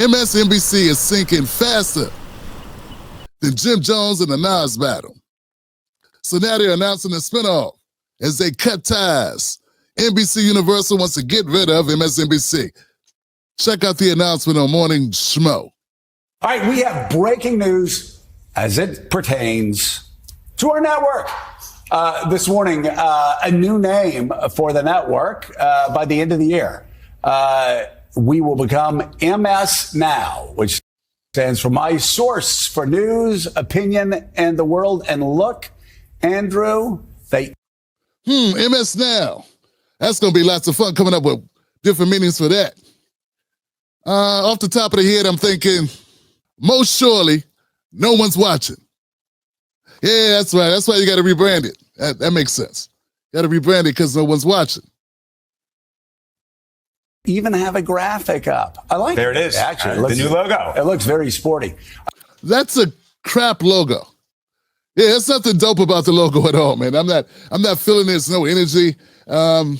MSNBC is sinking faster than Jim Jones and the Nas battle. So now they're announcing a spinoff as they cut ties. NBC Universal wants to get rid of MSNBC. Check out the announcement on Morning Schmo. All right, we have breaking news as it pertains to our network. This morning, a new name for the network by the end of the year. We will become MS Now, which stands for My Source for News, Opinion, and the World. And look, Andrew, MS Now. That's going to be lots of fun coming up with different meanings for that. Off the top of the head, I'm thinking, most surely, no one's watching. Yeah, that's right. That's why you got to rebrand it. That makes sense. You got to rebrand it because no one's watching. even have a graphic up. I like it. There it is. Actually, the new logo. It looks very sporty. That's a crap logo. Yeah, there's nothing dope about the logo at all, man. I'm not feeling there's no energy. I don't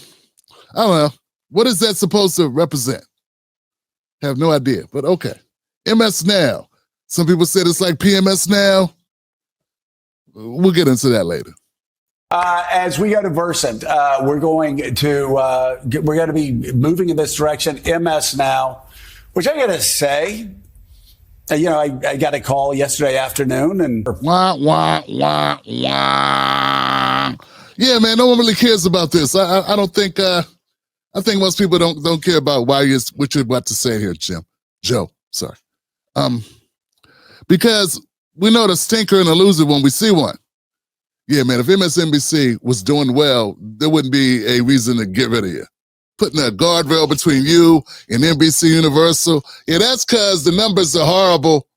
know. What is that supposed to represent? Have no idea, but okay. MS Now. Some people said it's like PMS Now. We'll get into that later. As we go to Versant, we're going to be moving in this direction. MS Now, which I got to say, I got a call yesterday afternoon and wah, wah, wah, wah. Yeah, man, no one really cares about this. I don't think. I think most people don't care about what you're about to say here, Joe. Sorry. Because we know the stinker and the loser when we see one. Yeah, man, if MSNBC was doing well, there wouldn't be a reason to get rid of you. Putting a guardrail between you and NBC Universal, yeah, that's because the numbers are horrible.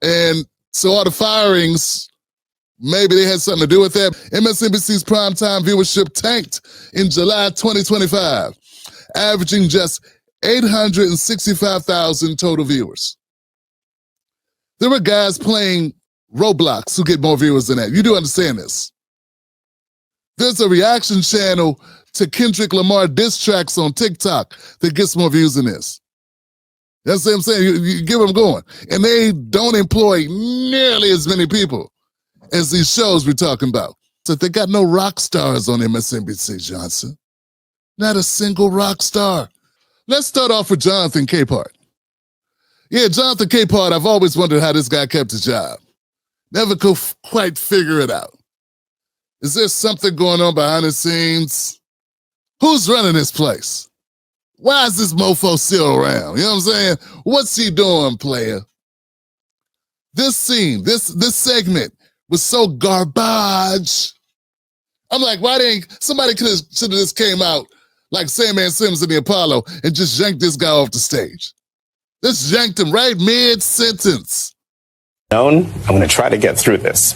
And so all the firings, maybe they had something to do with that. MSNBC's primetime viewership tanked in July 2025, averaging just 865,000 total viewers. There were guys playing Roblox who get more viewers than that. You do understand this. There's a reaction channel to Kendrick Lamar diss tracks on TikTok that gets more views than this. That's what I'm saying. You get them going. And they don't employ nearly as many people as these shows we're talking about. So they got no rock stars on MSNBC, Johnson. Not a single rock star. Let's start off with Jonathan Capehart. Yeah, Jonathan Capehart, I've always wondered how this guy kept his job. Never could quite figure it out. Is there something going on behind the scenes? Who's running this place? Why is this mofo still around? You know what I'm saying? What's he doing, player? This scene, this segment was so garbage. I'm like, why didn't somebody should have just came out like Sandman Sims in the Apollo and just yanked this guy off the stage? Just yanked him right mid-sentence. I'm going to try to get through this.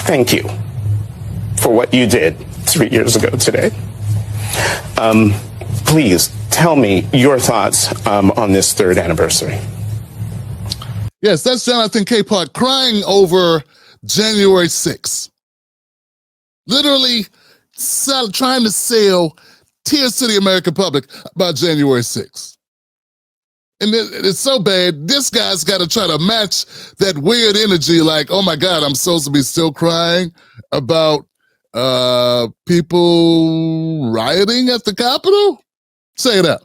Thank you for what you did 3 years ago today. Please tell me your thoughts on this third anniversary. Yes, that's Jonathan Capehart crying over January 6th. Literally trying to sell tears to the American public about January 6th. And it's so bad, this guy's got to try to match that weird energy like, oh my God, I'm supposed to be still crying about people rioting at the Capitol? Say it out.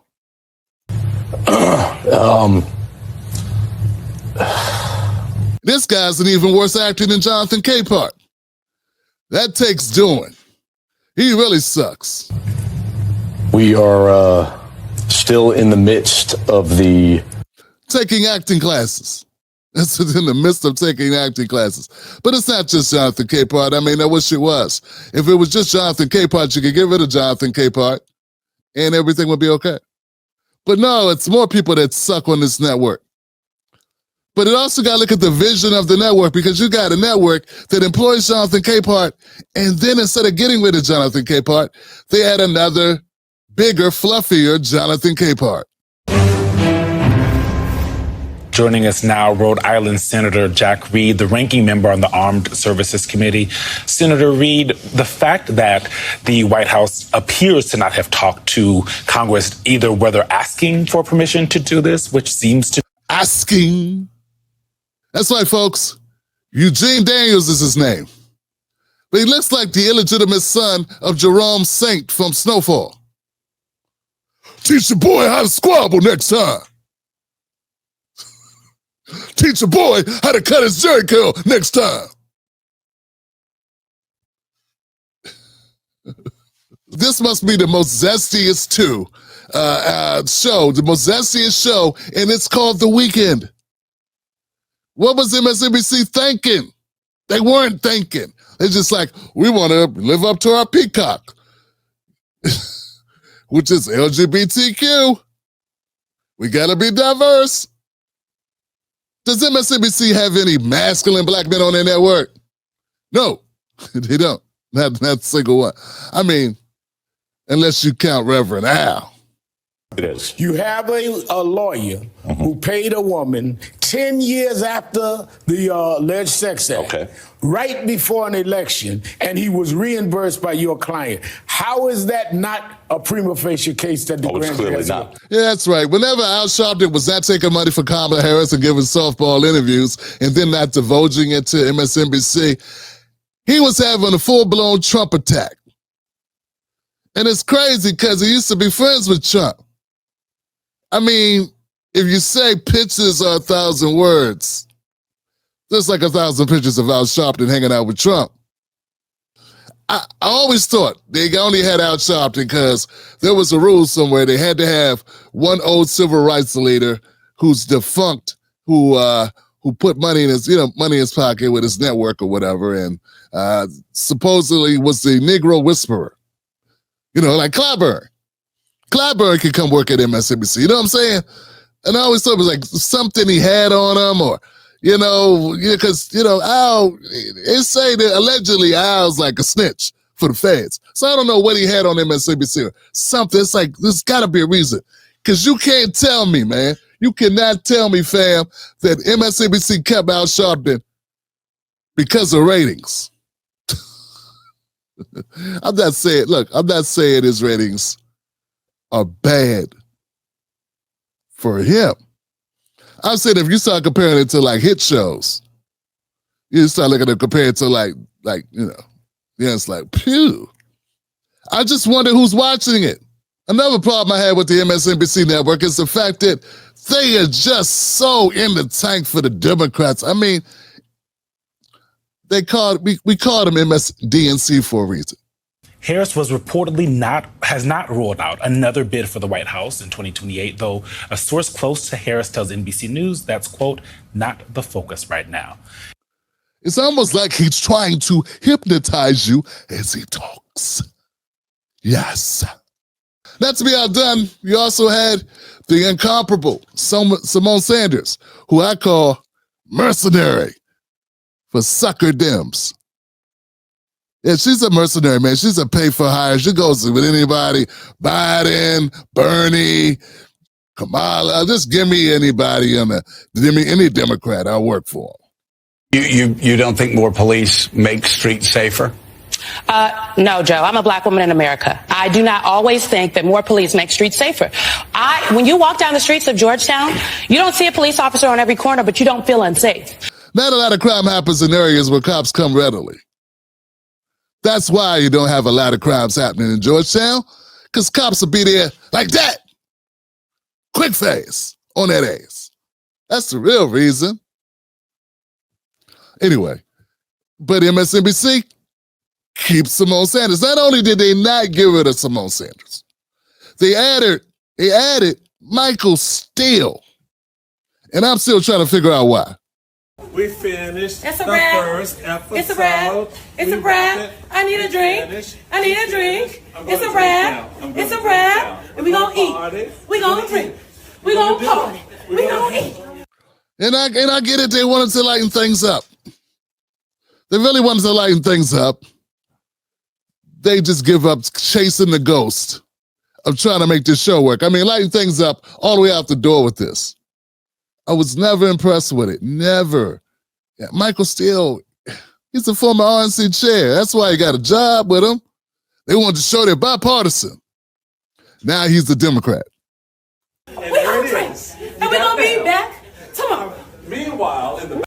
This guy's an even worse actor than Jonathan Capehart. That takes doing. He really sucks. We are still in the midst of taking acting classes. It's in the midst of taking acting classes. But it's not just Jonathan Capehart. I mean, I wish it was. If it was just Jonathan Capehart, you could get rid of Jonathan Capehart and everything would be okay. But no, it's more people that suck on this network. But it also got to look at the vision of the network, because you got a network that employs Jonathan Capehart, and then instead of getting rid of Jonathan Capehart, they had another bigger, fluffier Jonathan Capehart. Joining us now, Rhode Island Senator Jack Reed, the ranking member on the Armed Services Committee. Senator Reed, the fact that the White House appears to not have talked to Congress either whether asking for permission to do this, which seems to... Asking. That's right, folks. Eugene Daniels is his name. But he looks like the illegitimate son of Jerome Saint from Snowfall. Teach your boy how to squabble next time. Teach your boy how to cut his jerry curl next time. This must be the most zestiest show, the most zestiest show, and it's called The Weekend. What was MSNBC thinking? They weren't thinking. They're just like, we want to live up to our peacock, which is LGBTQ. We got to be diverse. Does MSNBC have any masculine black men on their network? No, they don't. Not a single one. I mean, unless you count Reverend Al. It is. You have a lawyer who paid a woman 10 years after the alleged sex act, right before an election, and he was reimbursed by your client. How is that not a prima facie case that the grand jury has? Yeah, that's right. Whenever Al Sharpton was not taking money for Kamala Harris and giving softball interviews and then not divulging it to MSNBC, he was having a full-blown Trump attack. And it's crazy because he used to be friends with Trump. I mean, if you say pictures are 1,000 words, there's like 1,000 pictures of Al Sharpton hanging out with Trump. I always thought they only had Al Sharpton because there was a rule somewhere they had to have one old civil rights leader who's defunct, who put money in his pocket with his network or whatever, and supposedly was the Negro whisperer. You know, like Clyburn. Clyburn could come work at MSNBC. You know what I'm saying? And I always thought it was like something he had on him, or, because, Al, they say that allegedly Al's like a snitch for the feds. So I don't know what he had on MSNBC or something. It's like, there's got to be a reason. Because you can't tell me, man. You cannot tell me, fam, that MSNBC kept Al Sharpton because of ratings. I'm not saying his ratings are bad for him. I'm saying if you start comparing it to like hit shows, you start looking at compared to it's like, pew. I just wonder who's watching it. Another problem I had with the MSNBC network is the fact that they are just so in the tank for the Democrats. I mean, we called them MSDNC for a reason. Harris was reportedly has not ruled out another bid for the White House in 2028, though a source close to Harris tells NBC News that's, quote, not the focus right now. It's almost like he's trying to hypnotize you as he talks. Yes. Not to be outdone, you also had the incomparable Simone Sanders, who I call mercenary for sucker Dems. Yeah, she's a mercenary, man. She's a pay for hire. She goes with anybody, Biden, Bernie, Kamala. Just give me anybody, give me any Democrat. I'll work for them. You don't think more police make streets safer? No, Joe. I'm a black woman in America. I do not always think that more police make streets safer. When you walk down the streets of Georgetown, you don't see a police officer on every corner, but you don't feel unsafe. Not a lot of crime happens in areas where cops come readily. That's why you don't have a lot of crimes happening in Georgetown, because cops will be there like that. Quick fast on that ass. That's the real reason. Anyway, but MSNBC keeps Simone Sanders. Not only did they not get rid of Simone Sanders, they added Michael Steele. And I'm still trying to figure out why. We finished it's a the wrap. first episode. It's a wrap. It's a wrap. I need a drink. I need a drink. It's a wrap. It's a wrap. And we gonna eat. We gonna drink. We gonna party. We gonna eat. And I get it. They wanted to lighten things up. They really wanted to lighten things up. They just give up chasing the ghost of trying to make this show work. I mean, lighten things up all the way out the door with this. I was never impressed with it. Never. Yeah, Michael Steele, he's a former RNC chair. That's why he got a job with him. They wanted to show they're bipartisan. Now he's the Democrat. And there it is. And we're going to be back tomorrow. Meanwhile, in the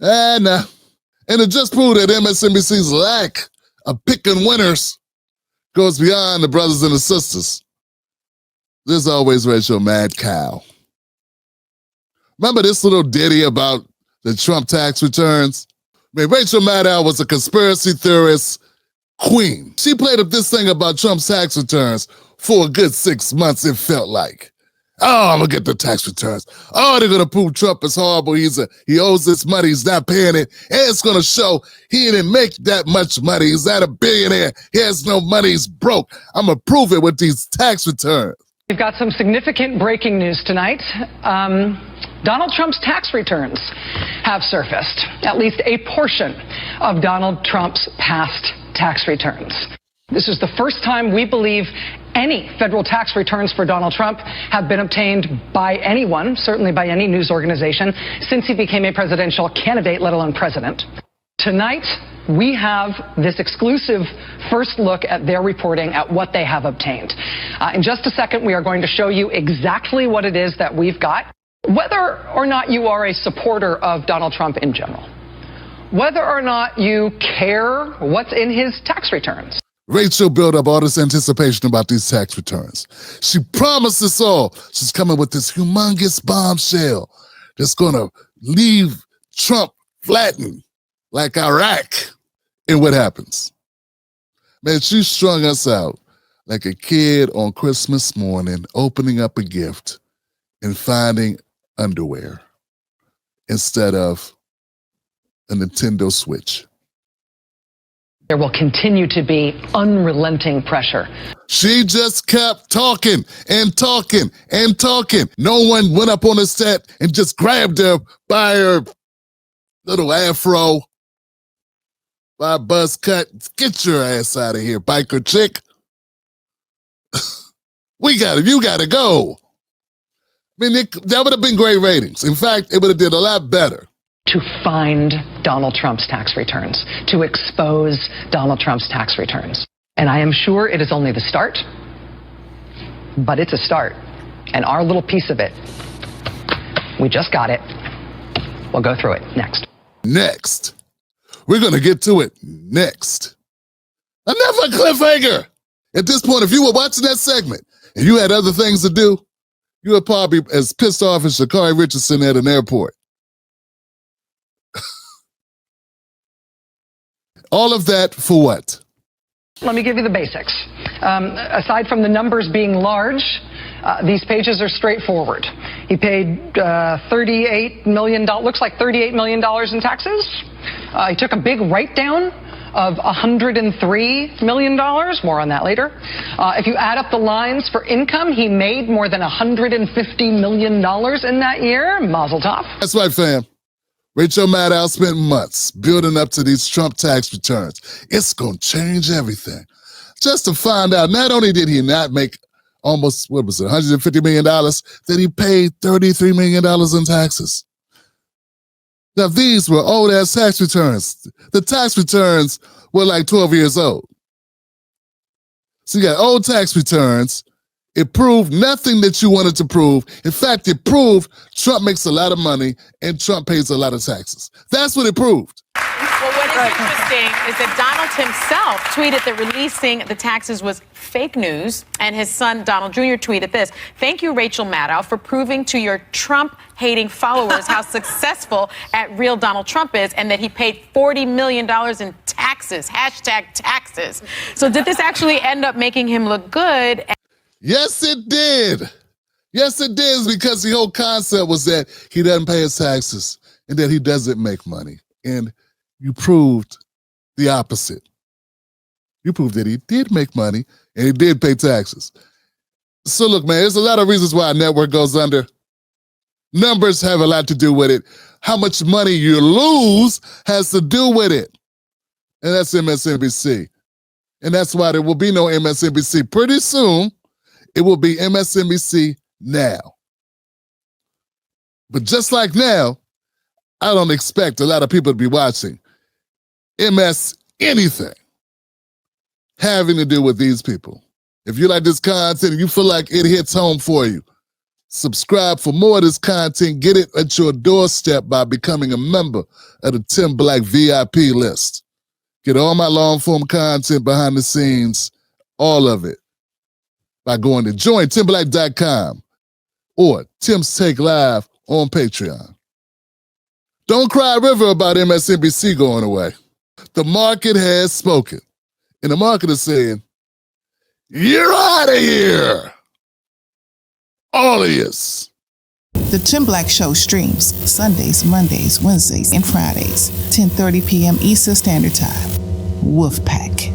And it just proved that MSNBC's lack of picking winners goes beyond the brothers and the sisters. There's always Rachel Mad Cow. Remember this little ditty about the Trump tax returns? I mean, Rachel Maddow was a conspiracy theorist queen. She played up this thing about Trump's tax returns for a good 6 months, it felt like. Oh, I'm going to get the tax returns. Oh, they're going to prove Trump is horrible. He owes this money. He's not paying it. And it's going to show he didn't make that much money. He's not a billionaire. He has no money. He's broke. I'm going to prove it with these tax returns. We've got some significant breaking news tonight. Donald Trump's tax returns have surfaced. At least a portion of Donald Trump's past tax returns. This is the first time we believe any federal tax returns for Donald Trump have been obtained by anyone, certainly by any news organization, since he became a presidential candidate, let alone president. Tonight, we have this exclusive first look at their reporting at what they have obtained. In just a second, we are going to show you exactly what it is that we've got. Whether or not you are a supporter of Donald Trump in general, whether or not you care what's in his tax returns. Rachel built up all this anticipation about these tax returns. She promised us all she's coming with this humongous bombshell that's going to leave Trump flattened like Iraq. And what happens? Man, she strung us out like a kid on Christmas morning opening up a gift and finding underwear instead of a Nintendo Switch. There will continue to be unrelenting pressure. She just kept talking and talking and talking. No one went up on the set and just grabbed her by her little afro, by a buzz cut. Get your ass out of here, biker chick. We got it. You got to go. I mean, that would have been great ratings. In fact, it would have did a lot better. To find Donald Trump's tax returns, to expose Donald Trump's tax returns. And I am sure it is only the start, but it's a start. And our little piece of it, we just got it. We'll go through it next. Next. We're going to get to it next. Another cliffhanger. At this point, if you were watching that segment and you had other things to do, you were probably as pissed off as Sha'Carri Richardson at an airport. All of that for what? Let me give you the basics. Aside from the numbers being large, these pages are straightforward. He paid $38 million, looks like $38 million in taxes. He took a big write-down of $103 million. More on that later. If you add up the lines for income, he made more than $150 million in that year. Mazel tov. That's right, fam. Rachel Maddow spent months building up to these Trump tax returns. It's going to change everything. Just to find out, not only did he not make almost, $150 million, that he paid $33 million in taxes. Now, these were old-ass tax returns. The tax returns were like 12 years old. So you got old tax returns. It proved nothing that you wanted to prove. In fact, it proved Trump makes a lot of money and Trump pays a lot of taxes. That's what it proved. Well, what is interesting is that Donald himself tweeted that releasing the taxes was fake news, and his son Donald Jr. tweeted this: "Thank you, Rachel Maddow, for proving to your Trump-hating followers how successful at real Donald Trump is, and that he paid $40 million in taxes, #taxes." So did this actually end up making him look good? Yes, it did. Yes, it did, because the whole concept was that he doesn't pay his taxes and that he doesn't make money. And you proved the opposite. You proved that he did make money and he did pay taxes. So look, man, there's a lot of reasons why a network goes under. Numbers have a lot to do with it. How much money you lose has to do with it. And that's MSNBC. And that's why there will be no MSNBC pretty soon. It will be MSNBC now. But just like now, I don't expect a lot of people to be watching MS anything having to do with these people. If you like this content and you feel like it hits home for you, subscribe for more of this content. Get it at your doorstep by becoming a member of the Tim Black VIP list. Get all my long-form content behind the scenes, all of it, by going to jointimblack.com or Tim's Take Live on Patreon. Don't cry river about MSNBC going away. The market has spoken. And the market is saying, you're out of here. All of yous. The Tim Black Show streams Sundays, Mondays, Wednesdays, and Fridays, 10:30 p.m. Eastern Standard Time. Wolfpack.